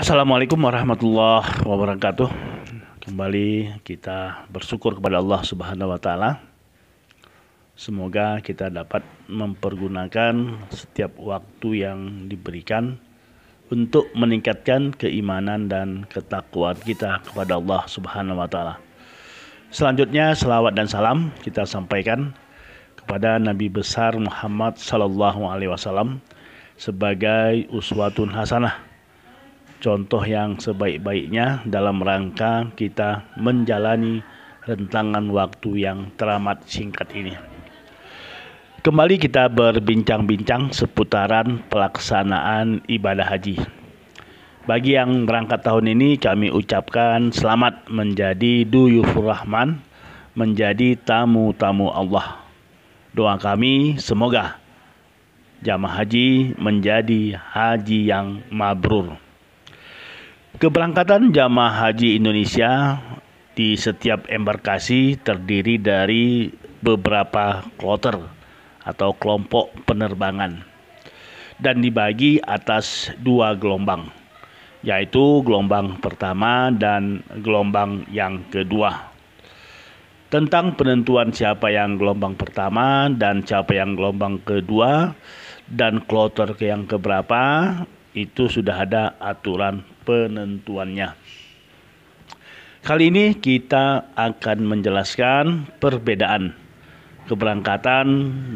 Assalamualaikum warahmatullahi wabarakatuh. Kembali kita bersyukur kepada Allah Subhanahu wa taala. Semoga kita dapat mempergunakan setiap waktu yang diberikan untuk meningkatkan keimanan dan ketakwaan kita kepada Allah Subhanahu wa taala. Selanjutnya selawat dan salam kita sampaikan kepada Nabi besar Muhammad sallallahu alaihi wasallam sebagai uswatun hasanah, contoh yang sebaik-baiknya dalam rangka kita menjalani rentangan waktu yang teramat singkat ini. Kembali kita berbincang-bincang seputaran pelaksanaan ibadah haji. Bagi yang berangkat tahun ini, kami ucapkan selamat menjadi duyufur rahman, menjadi tamu-tamu Allah. Doa kami semoga jamaah haji menjadi haji yang mabrur. Keberangkatan jamaah haji Indonesia di setiap embarkasi terdiri dari beberapa kloter atau kelompok penerbangan dan dibagi atas dua gelombang, yaitu gelombang pertama dan gelombang yang kedua. Tentang penentuan siapa yang gelombang pertama dan siapa yang gelombang kedua dan kloter yang keberapa, itu sudah ada aturan penentuannya. Kali ini kita akan menjelaskan perbedaan keberangkatan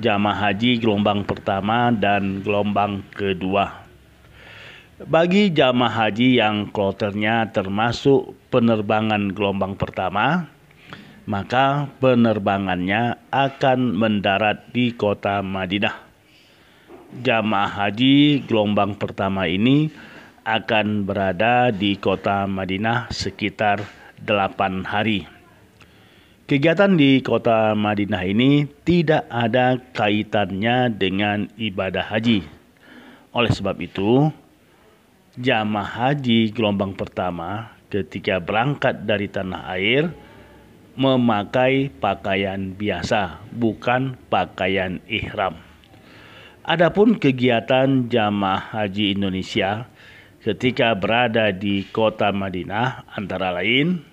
jamaah haji gelombang pertama dan gelombang kedua. Bagi jamaah haji yang kloternya termasuk penerbangan gelombang pertama, maka penerbangannya akan mendarat di kota Madinah. Jamaah haji gelombang pertama ini akan berada di kota Madinah sekitar 8 hari. Kegiatan di kota Madinah ini tidak ada kaitannya dengan ibadah haji. Oleh sebab itu, jamaah haji gelombang pertama ketika berangkat dari tanah air memakai pakaian biasa, bukan pakaian ihram. Adapun kegiatan jamaah haji Indonesia ketika berada di kota Madinah antara lain,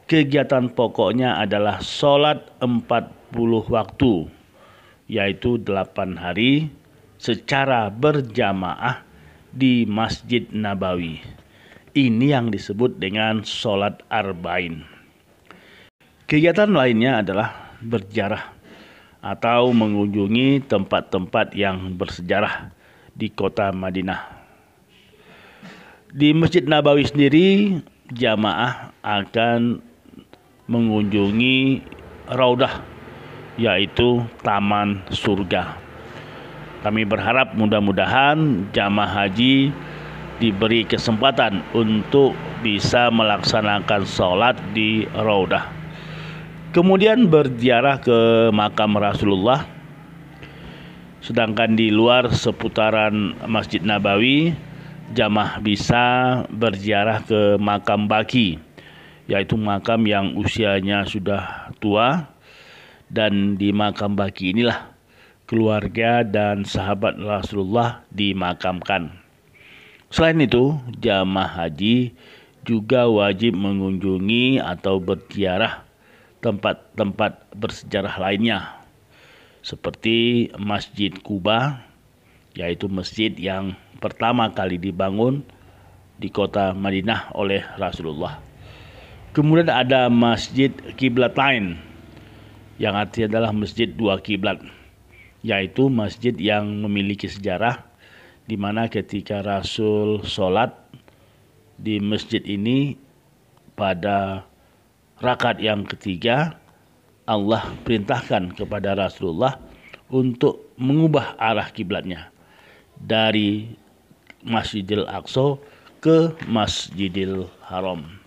kegiatan pokoknya adalah sholat 40 waktu, yaitu 8 hari secara berjamaah di Masjid Nabawi. Ini yang disebut dengan sholat arba'in. Kegiatan lainnya adalah berziarah atau mengunjungi tempat-tempat yang bersejarah di kota Madinah. Di Masjid Nabawi sendiri, jamaah akan mengunjungi Raudah, yaitu taman surga. Kami berharap mudah-mudahan jamaah haji diberi kesempatan untuk bisa melaksanakan sholat di Raudah. Kemudian berziarah ke makam Rasulullah. Sedangkan di luar seputaran Masjid Nabawi, jamaah bisa berziarah ke makam Baqi, yaitu makam yang usianya sudah tua, dan di makam Baqi inilah keluarga dan sahabat Rasulullah dimakamkan. Selain itu, jamaah haji juga wajib mengunjungi atau berziarah tempat-tempat bersejarah lainnya, seperti Masjid Quba, yaitu masjid yang pertama kali dibangun di kota Madinah oleh Rasulullah. Kemudian ada Masjid Qiblatain, yang artinya adalah masjid dua kiblat, yaitu masjid yang memiliki sejarah, di mana ketika Rasul sholat di masjid ini pada rakaat yang ketiga, Allah perintahkan kepada Rasulullah untuk mengubah arah kiblatnya dari Masjidil Aqsa ke Masjidil Haram.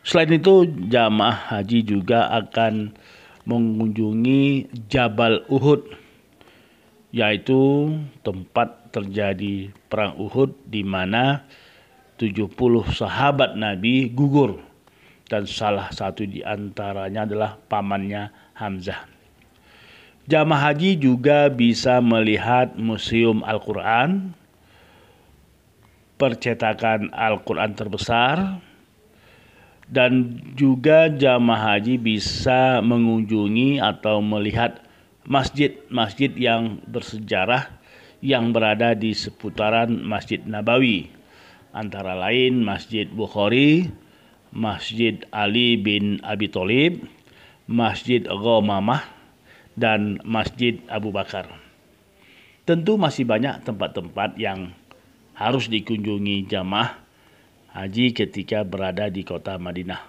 Selain itu, jamaah haji juga akan mengunjungi Jabal Uhud, yaitu tempat terjadi perang Uhud di mana 70 sahabat Nabi gugur, dan salah satu di antaranya adalah pamannya Hamzah. Jamaah haji juga bisa melihat Museum Al-Quran, percetakan Al-Quran terbesar, dan juga jamaah haji bisa mengunjungi atau melihat masjid-masjid yang bersejarah yang berada di seputaran Masjid Nabawi, antara lain Masjid Bukhari, Masjid Ali bin Abi Thalib, Masjid Ghamamah, dan Masjid Abu Bakar. Tentu masih banyak tempat-tempat yang harus dikunjungi jamaah haji ketika berada di kota Madinah.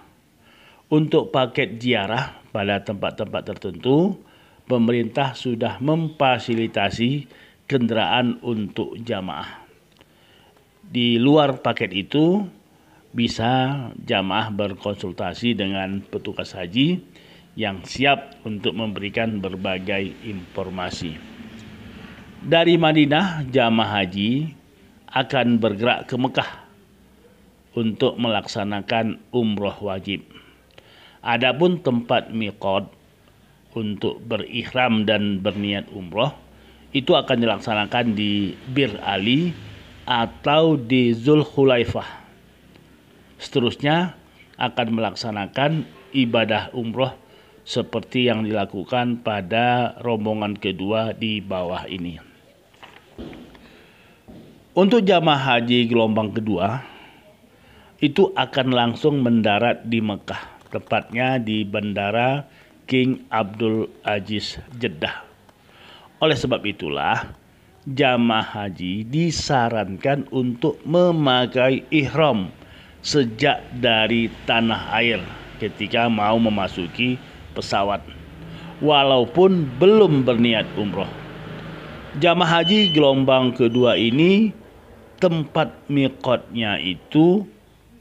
Untuk paket ziarah pada tempat-tempat tertentu, pemerintah sudah memfasilitasi kendaraan untuk jamaah. Di luar paket itu, bisa jamaah berkonsultasi dengan petugas haji yang siap untuk memberikan berbagai informasi. Dari Madinah, jamaah haji akan bergerak ke Mekah untuk melaksanakan umroh wajib. Adapun tempat miqat untuk berihram dan berniat umroh itu akan dilaksanakan di Bir Ali atau di Zulhulaifah. Seterusnya akan melaksanakan ibadah umroh seperti yang dilakukan pada rombongan kedua di bawah ini. Untuk jamaah haji gelombang kedua, itu akan langsung mendarat di Mekah, tepatnya di Bandara King Abdul Aziz Jeddah. Oleh sebab itulah, jamaah haji disarankan untuk memakai ihram sejak dari tanah air ketika mau memasuki pesawat, walaupun belum berniat umroh. Jamaah haji gelombang kedua ini tempat miqatnya itu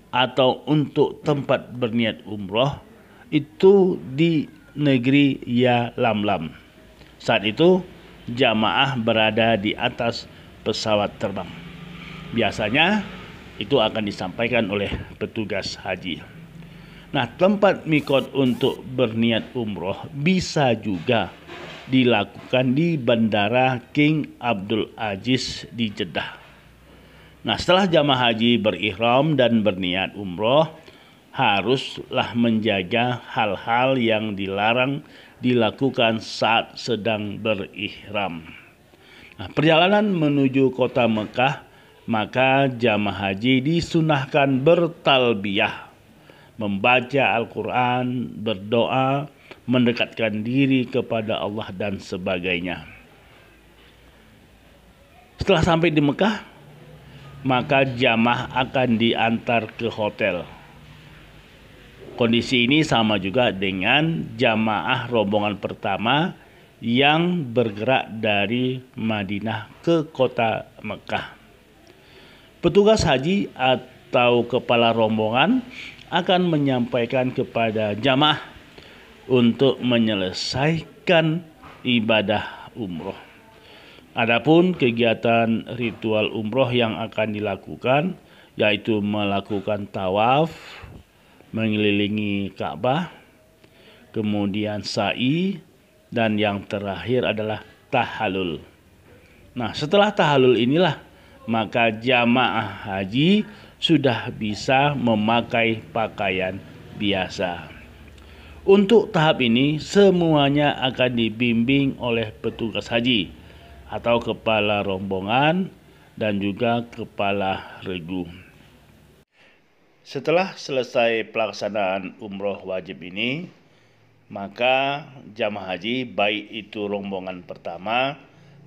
atau untuk tempat berniat umroh itu di negeri Yalamlam. Saat itu jamaah berada di atas pesawat terbang. Biasanya itu akan disampaikan oleh petugas haji. Nah, tempat miqat untuk berniat umroh bisa juga dilakukan di Bandara King Abdul Aziz di Jeddah. Nah, setelah jamaah haji berihram dan berniat umroh, haruslah menjaga hal-hal yang dilarang dilakukan saat sedang berihram. Nah, perjalanan menuju kota Mekah, maka jamaah haji disunahkan bertalbiyah, membaca Al-Quran, berdoa, mendekatkan diri kepada Allah dan sebagainya. Setelah sampai di Mekah, maka jamaah akan diantar ke hotel. Kondisi ini sama juga dengan jamaah rombongan pertama yang bergerak dari Madinah ke kota Mekah. Petugas haji atau kepala rombongan akan menyampaikan kepada jamaah untuk menyelesaikan ibadah umroh. Adapun kegiatan ritual umroh yang akan dilakukan yaitu melakukan tawaf, mengelilingi Ka'bah, kemudian sa'i, dan yang terakhir adalah tahallul. Nah, setelah tahallul inilah maka jamaah haji sudah bisa memakai pakaian biasa. Untuk tahap ini semuanya akan dibimbing oleh petugas haji atau kepala rombongan dan juga kepala regu. Setelah selesai pelaksanaan umroh wajib ini, maka jamaah haji baik itu rombongan pertama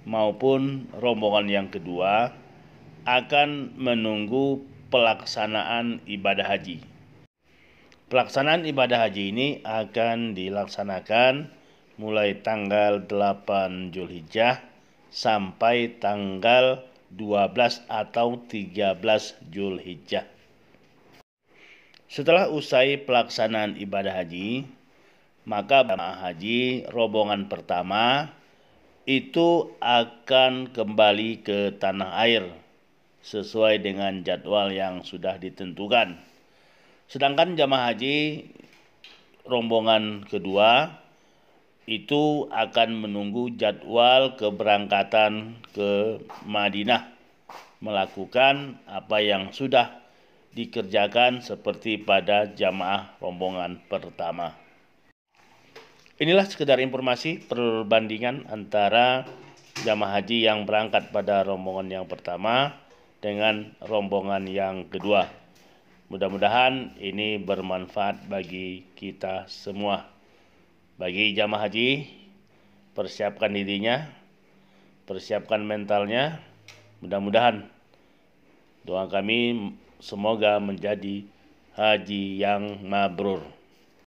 maupun rombongan yang kedua akan menunggu pelaksanaan ibadah haji. Pelaksanaan ibadah haji ini akan dilaksanakan mulai tanggal 8 Zulhijjah sampai tanggal 12 atau 13 Zulhijjah. Setelah usai pelaksanaan ibadah haji, maka jamaah haji rombongan pertama itu akan kembali ke tanah air sesuai dengan jadwal yang sudah ditentukan. Sedangkan jamaah haji rombongan kedua itu akan menunggu jadwal keberangkatan ke Madinah melakukan apa yang sudah dikerjakan seperti pada jamaah rombongan pertama. Inilah sekedar informasi perbandingan antara jamaah haji yang berangkat pada rombongan yang pertama dengan rombongan yang kedua. Mudah-mudahan ini bermanfaat bagi kita semua. Bagi jamaah haji, persiapkan dirinya, persiapkan mentalnya. Mudah-mudahan doa kami semoga menjadi haji yang mabrur.